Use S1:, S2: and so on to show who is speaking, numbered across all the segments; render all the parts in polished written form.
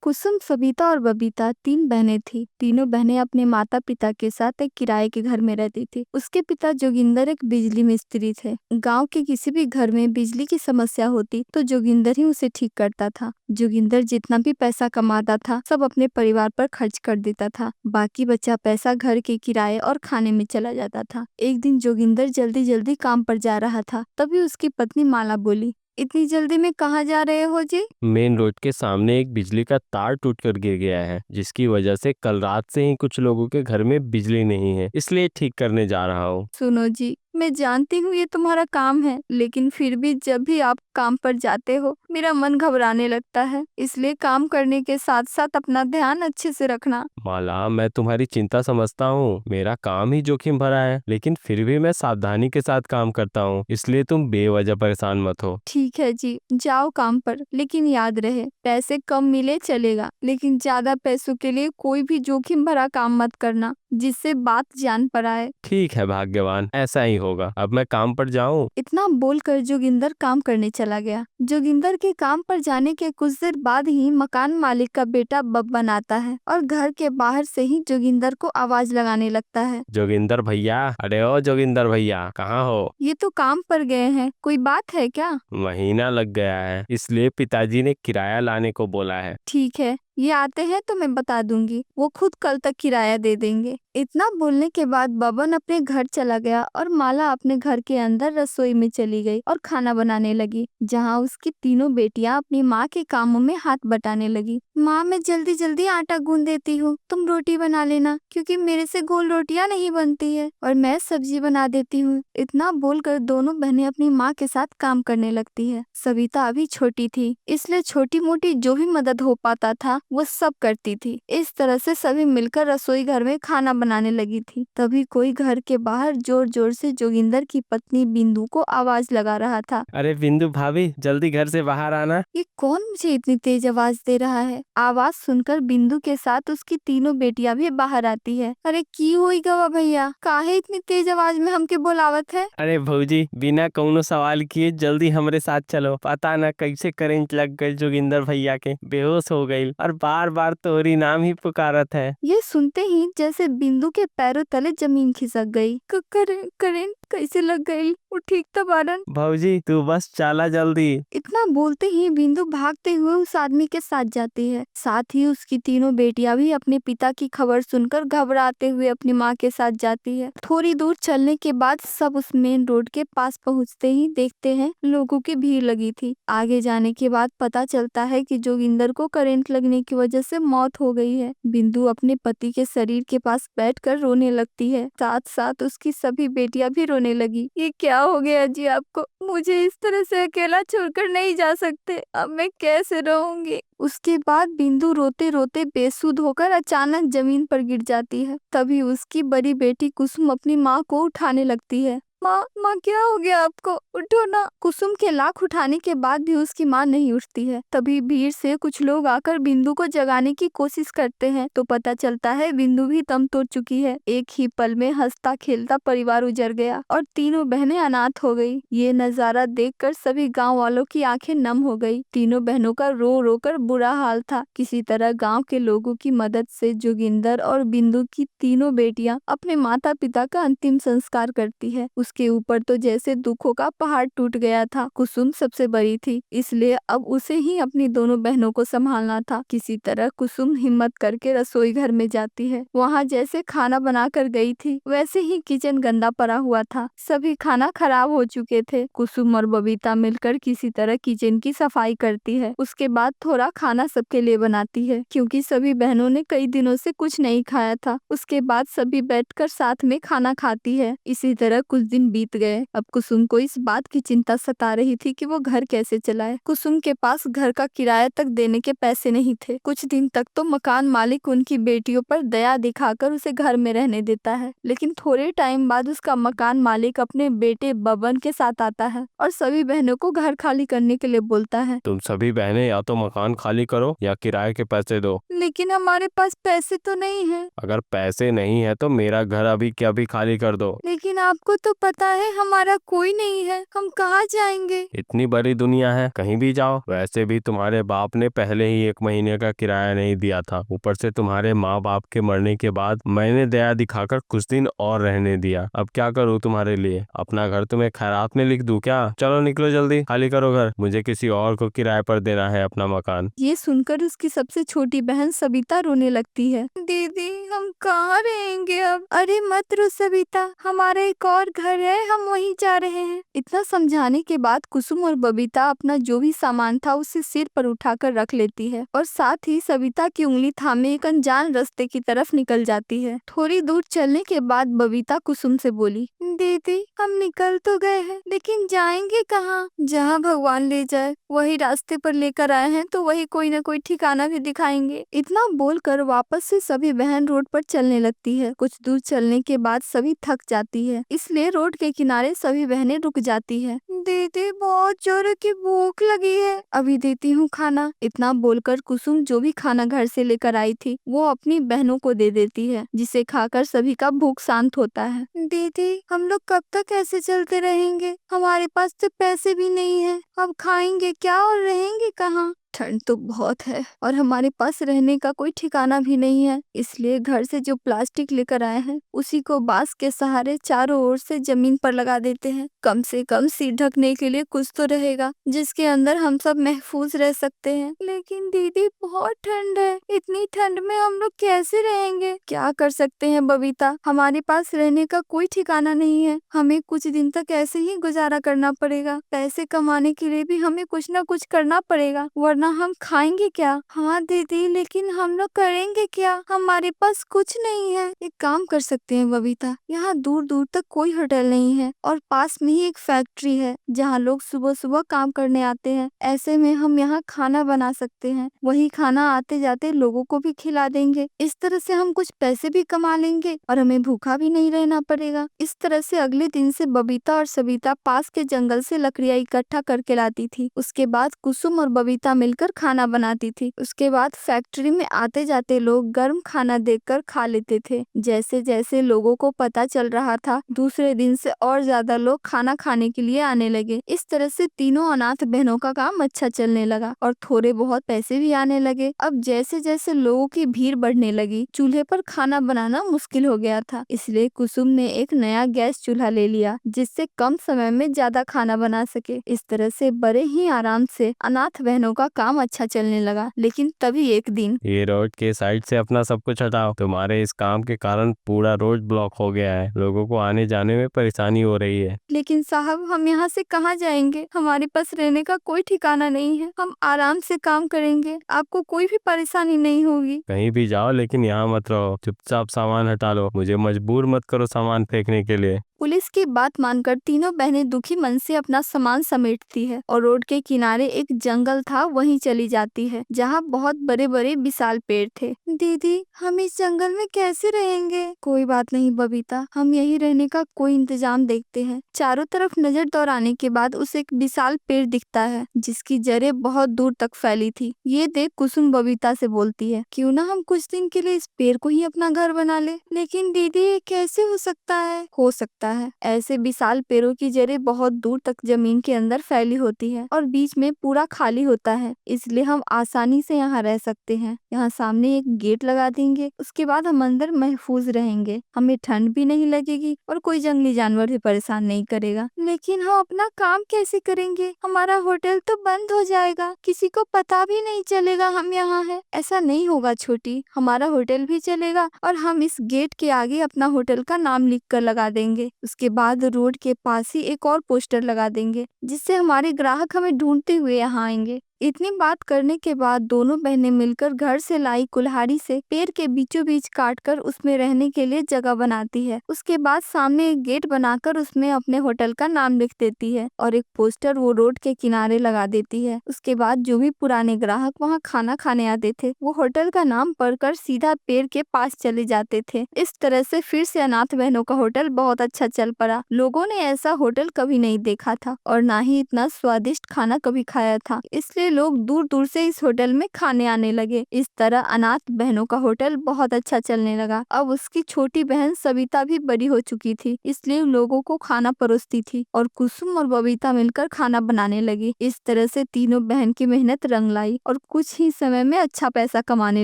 S1: कुसुम, सविता और बबीता 3 बहनें थीं। तीनों बहनें अपने माता पिता के साथ एक किराए के घर में रहती थी। उसके पिता जोगिंदर एक बिजली मिस्त्री थे। गांव के किसी भी घर में बिजली की समस्या होती तो जोगिंदर ही उसे ठीक करता था। जोगिंदर जितना भी पैसा कमाता था सब अपने परिवार पर खर्च कर देता था। बाकी बचा पैसा घर के किराए और खाने में चला जाता था। एक दिन जोगिंदर जल्दी जल्दी काम पर जा रहा था, तभी उसकी पत्नी माला बोली, इतनी जल्दी में कहाँ जा रहे हो जी?
S2: मेन रोड के सामने एक बिजली का तार टूटकर गिर गया है, जिसकी वजह से कल रात से ही कुछ लोगों के घर में बिजली नहीं है, इसलिए ठीक करने जा रहा हूँ।
S1: सुनो जी, मैं जानती हूँ ये तुम्हारा काम है, लेकिन फिर भी जब भी आप काम पर जाते हो मेरा मन घबराने लगता है। इसलिए काम करने के साथ साथ अपना ध्यान अच्छे से रखना।
S2: माला, मैं तुम्हारी चिंता समझता हूँ। मेरा काम ही जोखिम भरा है, लेकिन फिर भी मैं सावधानी के साथ काम करता हूँ, इसलिए तुम बेवजह परेशान मत हो।
S1: ठीक है जी, जाओ काम पर, लेकिन याद रहे पैसे कम मिले चलेगा, लेकिन ज्यादा पैसों के लिए कोई भी जोखिम भरा काम मत करना जिससे बात जान पर आए।
S2: ठीक है भाग्यवान, ऐसा ही होगा। अब मैं काम पर जाऊँ?
S1: इतना बोलकर जोगिंदर काम करने चला गया। जोगिंदर के काम पर जाने के कुछ देर बाद ही मकान मालिक का बेटा बब्बन आता है और घर के बाहर से ही जोगिंदर को आवाज लगाने लगता है।
S2: जोगिंदर भैया, अरे ओ जोगिंदर भैया, कहाँ हो?
S1: ये तो काम पर गए हैं, कोई बात है क्या?
S2: महीना लग गया है, इसलिए पिताजी ने किराया लाने को बोला है।
S1: ठीक है, ये आते हैं तो मैं बता दूंगी, वो खुद कल तक किराया दे देंगे। इतना बोलने के बाद बबन अपने घर चला गया और माला अपने घर के अंदर रसोई में चली गई और खाना बनाने लगी, जहाँ उसकी तीनों बेटियां अपनी माँ के कामों में हाथ बटाने लगी। माँ, मैं जल्दी जल्दी आटा गूंद देती हूँ, तुम रोटी बना लेना, क्योंकि मेरे से गोल रोटियां नहीं बनती है, और मैं सब्जी बना देती हूँ। इतना बोलकर दोनों बहनें अपनी माँ के साथ काम करने लगती है। सविता अभी छोटी थी, इसलिए छोटी मोटी जो भी मदद हो पाता था वो सब करती थी। इस तरह से सभी मिलकर रसोई घर में खाना बनाने लगी थी। तभी कोई घर के बाहर जोर जोर से जोगिंदर की पत्नी बिंदु को आवाज लगा रहा था।
S2: अरे बिंदु भाभी, जल्दी घर से बाहर आना।
S1: ये कौन मुझे इतनी तेज आवाज दे रहा है? आवाज सुनकर बिंदु के साथ उसकी तीनों बेटियां भी बाहर आती है। अरे की हुई गवा भैया, काहे इतनी तेज आवाज में हमके बुलावत है?
S2: अरे भौजी, बिना कौनो सवाल किए जल्दी हमरे साथ चलो। पता न कैसे करंट लग गई जोगिंदर भैया के, बेहोश हो गई और बार बार तोरी नाम ही पुकारत है।
S1: ये सुनते ही जैसे बिंदु के पैरों तले जमीन खिसक गई। करेंट कैसे लग गई? वो ठीक था बारन।
S2: भौजी, तू बस चला जल्दी।
S1: इतना बोलते ही बिंदु भागते हुए उस आदमी के साथ जाती है। साथ ही उसकी तीनों बेटियां भी अपने पिता की खबर सुनकर घबराते हुए अपनी माँ के साथ जाती है। थोड़ी दूर चलने के बाद सब उस मेन रोड के पास पहुँचते ही देखते हैं लोगों की भीड़ लगी थी। आगे जाने के बाद पता चलता है कि जोगिंदर को करंट लगने की वजह से मौत हो गई है। बिंदु अपने पति के शरीर के पास बैठकर रोने लगती है, साथ साथ उसकी सभी बेटियां भी रोने लगी। ये क्या हो गया जी आपको? मुझे इस तरह से अकेला छोड़कर नहीं जा सकते, अब मैं कैसे रहूंगी? उसके बाद बिंदु रोते रोते बेसुध होकर अचानक जमीन पर गिर जाती है। तभी उसकी बड़ी बेटी कुसुम अपनी माँ को उठाने लगती है। माँ, माँ, क्या हो गया आपको? उठो ना। कुसुम के लाख उठाने के बाद भी उसकी माँ नहीं उठती है। तभी भीड़ से कुछ लोग आकर बिंदु को जगाने की कोशिश करते हैं तो पता चलता है बिंदु भी दम तोड़ चुकी है। एक ही पल में हंसता खेलता परिवार उजड़ गया और तीनों बहनें अनाथ हो गई। ये नजारा देखकर सभी गांव वालों की आंखें नम हो गई। तीनों बहनों का रो रो कर बुरा हाल था। किसी तरह गांव के लोगों की मदद से जोगिंदर और बिंदु की तीनों बेटियां अपने माता पिता का अंतिम संस्कार करती है। उसके ऊपर तो जैसे दुखों का पहाड़ टूट गया था। कुसुम सबसे बड़ी थी, इसलिए अब उसे ही अपनी दोनों बहनों को संभालना था। किसी तरह कुसुम हिम्मत करके रसोई घर में जाती है। वहाँ जैसे खाना बना कर गई थी वैसे ही किचन गंदा पड़ा हुआ था। सभी खाना खराब हो चुके थे। कुसुम और बबीता मिलकर किसी तरह किचन की सफाई करती है। उसके बाद थोड़ा खाना सबके लिए बनाती है, क्योंकि सभी बहनों ने कई दिनों से कुछ नहीं खाया था। उसके बाद सभी बैठकर साथ में खाना खाती है। इसी तरह कुछ दिन बीत गए। अब कुसुम को इस बात की चिंता सता रही थी कि वो घर कैसे चलाए। कुसुम के पास घर का किराया तक देने के पैसे नहीं थे। कुछ दिन तक तो मकान मालिक उनकी बेटियों पर दया दिखाकर उसे घर में रहने देता है, लेकिन थोड़े टाइम बाद उसका मकान मालिक अपने बेटे बबन के साथ आता है और सभी बहनों को घर खाली करने के लिए बोलता है।
S2: तुम सभी बहनें या तो मकान खाली करो या किराए के पैसे दो।
S1: लेकिन हमारे पास पैसे तो नहीं है।
S2: अगर पैसे नहीं है तो मेरा घर अभी के अभी खाली कर दो।
S1: लेकिन आपको तो पता है हमारा कोई नहीं है, हम कहाँ जाएंगे।
S2: इतनी बड़ी दुनिया है, कहीं भी जाओ। वैसे भी तुम्हारे बाप ने पहले ही 1 महीने का किराया नहीं दिया था, ऊपर से तुम्हारे माँ बाप के मरने के बाद मैंने दया दिखाकर कुछ दिन और रहने दिया। अब क्या करूँ तुम्हारे लिए? अपना घर तुम्हें खैरात में लिख दूं क्या? चलो निकलो जल्दी, खाली करो घर, मुझे किसी और को किराए पर देना है अपना मकान।
S1: ये सुनकर उसकी सबसे छोटी बहन सविता रोने लगती है। दीदी हम कहाँ रहेंगे अब। अरे मत रो सविता, हमारा एक और घर है, हम वहीं जा रहे हैं। इतना समझाने के बाद कुसुम और बबीता अपना जो भी सामान था उसे सिर पर उठाकर रख लेती है और साथ ही सविता की उंगली थामे एक अनजान रास्ते की तरफ निकल जाती है। थोड़ी दूर चलने के बाद बबीता कुसुम से बोली, दीदी हम निकल तो गए हैं लेकिन जाएंगे कहाँ। जहाँ भगवान ले जाए, वही रास्ते पर लेकर आए हैं तो वही कोई न कोई ठिकाना भी दिखाएंगे। इतना बोलकर वापस से सभी बहन रोड पर चलने लगती है। कुछ दूर चलने के बाद सभी थक जाती है, इसलिए रोड के किनारे सभी बहनें रुक जाती है। दीदी बहुत जोरों की भूख लगी है, अभी देती हूँ खाना। इतना बोलकर कुसुम जो भी खाना घर से लेकर आई थी वो अपनी बहनों को दे देती है, जिसे खाकर सभी का भूख शांत होता है। दीदी हम लोग कब तक ऐसे चलते रहेंगे, हमारे पास तो पैसे भी नहीं है, अब खाएंगे क्या और रहेंगे कहाँ। ठंड तो बहुत है और हमारे पास रहने का कोई ठिकाना भी नहीं है, इसलिए घर से जो प्लास्टिक लेकर आए हैं उसी को बांस के सहारे चारों ओर से जमीन पर लगा देते हैं। कम से कम सिर ढकने के लिए कुछ तो रहेगा जिसके अंदर हम सब महफूज रह सकते हैं। लेकिन दीदी बहुत ठंड है, इतनी ठंड में हम लोग कैसे रहेंगे। क्या कर सकते हैं बबीता, हमारे पास रहने का कोई ठिकाना नहीं है, हमें कुछ दिन तक ऐसे ही गुजारा करना पड़ेगा। पैसे कमाने के लिए भी हमें कुछ न कुछ करना पड़ेगा, वरना हम खाएंगे क्या। हाँ दीदी लेकिन हम लोग करेंगे क्या, हमारे पास कुछ नहीं है। एक काम कर सकते हैं बबीता, यहाँ दूर दूर तक कोई होटल नहीं है और पास में ही एक फैक्ट्री है जहाँ लोग सुबह सुबह काम करने आते हैं। ऐसे में हम यहाँ खाना बना सकते हैं, वही खाना आते जाते लोगों को भी खिला देंगे। इस तरह से हम कुछ पैसे भी कमा लेंगे और हमें भूखा भी नहीं रहना पड़ेगा। इस तरह से अगले दिन से बबीता और सविता पास के जंगल से लकड़ियाँ इकट्ठा करके लाती थी। उसके बाद कुसुम और बबीता मिलकर खाना बनाती थी। उसके बाद फैक्ट्री में आते जाते लोग गर्म खाना देखकर खा लेते थे। जैसे जैसे लोगों को पता चल रहा था, दूसरे दिन से और ज्यादा लोग खाना खाने के लिए आने लगे। इस तरह से तीनों अनाथ बहनों का काम अच्छा चलने लगा और थोड़े बहुत पैसे भी आने लगे। अब जैसे जैसे लोगों की भीड़ बढ़ने लगी, चूल्हे पर खाना बनाना मुश्किल हो गया था, इसलिए कुसुम ने एक नया गैस चूल्हा ले लिया जिससे कम समय में ज्यादा खाना बना सके। इस तरह से बड़े ही आराम से अनाथ बहनों का काम अच्छा चलने लगा। लेकिन तभी एक दिन,
S2: ये रोड के साइड से अपना सब कुछ हटाओ, तुम्हारे इस काम के कारण पूरा रोड ब्लॉक हो गया है, लोगों को आने जाने में परेशानी हो रही है।
S1: लेकिन साहब हम यहाँ से कहाँ जाएंगे, हमारे पास रहने का कोई ठिकाना नहीं है, हम आराम से काम करेंगे, आपको कोई भी परेशानी नहीं होगी।
S2: कहीं भी जाओ लेकिन यहाँ मत रहो, चुपचाप सामान हटा लो, मुझे मजबूर मत करो सामान फेंकने के लिए।
S1: पुलिस की बात मानकर तीनों बहनें दुखी मन से अपना सामान समेटती है और रोड के किनारे एक जंगल था वहीं चली जाती है जहाँ बहुत बड़े बड़े विशाल पेड़ थे। दीदी हम इस जंगल में कैसे रहेंगे। कोई बात नहीं बबीता, हम यहीं रहने का कोई इंतजाम देखते हैं। चारों तरफ नजर दौड़ाने के बाद उसे एक विशाल पेड़ दिखता है जिसकी जड़ें बहुत दूर तक फैली थी। ये देख कुसुम बबीता से बोलती है, क्यों ना हम कुछ दिन के लिए इस पेड़ को ही अपना घर बना ले। लेकिन दीदी ये कैसे हो सकता है। हो सकता है, ऐसे विशाल पेड़ों की जड़ें बहुत दूर तक जमीन के अंदर फैली होती है और बीच में पूरा खाली होता है, इसलिए हम आसानी से यहाँ रह सकते हैं। यहाँ सामने एक गेट लगा देंगे, उसके बाद हम अंदर महफूज रहेंगे, हमें ठंड भी नहीं लगेगी और कोई जंगली जानवर भी परेशान नहीं करेगा। लेकिन हम अपना काम कैसे करेंगे, हमारा होटल तो बंद हो जाएगा, किसी को पता भी नहीं चलेगा हम यहाँ है। ऐसा नहीं होगा छोटी, हमारा होटल भी चलेगा और हम इस गेट के आगे अपना होटल का नाम लिख कर लगा देंगे। उसके बाद रोड के पास ही एक और पोस्टर लगा देंगे जिससे हमारे ग्राहक हमें ढूंढते हुए यहाँ आएंगे। इतनी बात करने के बाद दोनों बहनें मिलकर घर से लाई कुल्हाड़ी से पेड़ के बीचों बीच काटकर उसमें रहने के लिए जगह बनाती है। उसके बाद सामने एक गेट बनाकर उसमें अपने होटल का नाम लिख देती है और एक पोस्टर वो रोड के किनारे लगा देती है। उसके बाद जो भी पुराने ग्राहक वहाँ खाना खाने आते थे वो होटल का नाम पढ़कर सीधा पेड़ के पास चले जाते थे। इस तरह से फिर से अनाथ बहनों का होटल बहुत अच्छा चल पड़ा। लोगों ने ऐसा होटल कभी नहीं देखा था और ना ही इतना स्वादिष्ट खाना कभी खाया था, इसलिए इसलिए लोग दूर दूर से इस होटल में खाने आने लगे। इस तरह अनाथ बहनों का होटल बहुत अच्छा चलने लगा। अब उसकी छोटी बहन सविता भी बड़ी हो चुकी थी, इसलिए लोगों को खाना परोसती थी और कुसुम और बबीता मिलकर खाना बनाने लगी। इस तरह से तीनों बहन की मेहनत रंग लाई और कुछ ही समय में अच्छा पैसा कमाने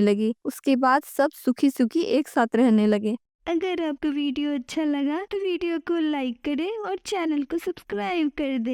S1: लगी। उसके बाद सब सुखी सुखी एक साथ रहने लगे।
S3: अगर आपको वीडियो अच्छा लगा तो वीडियो को लाइक करें और चैनल को सब्सक्राइब कर दें।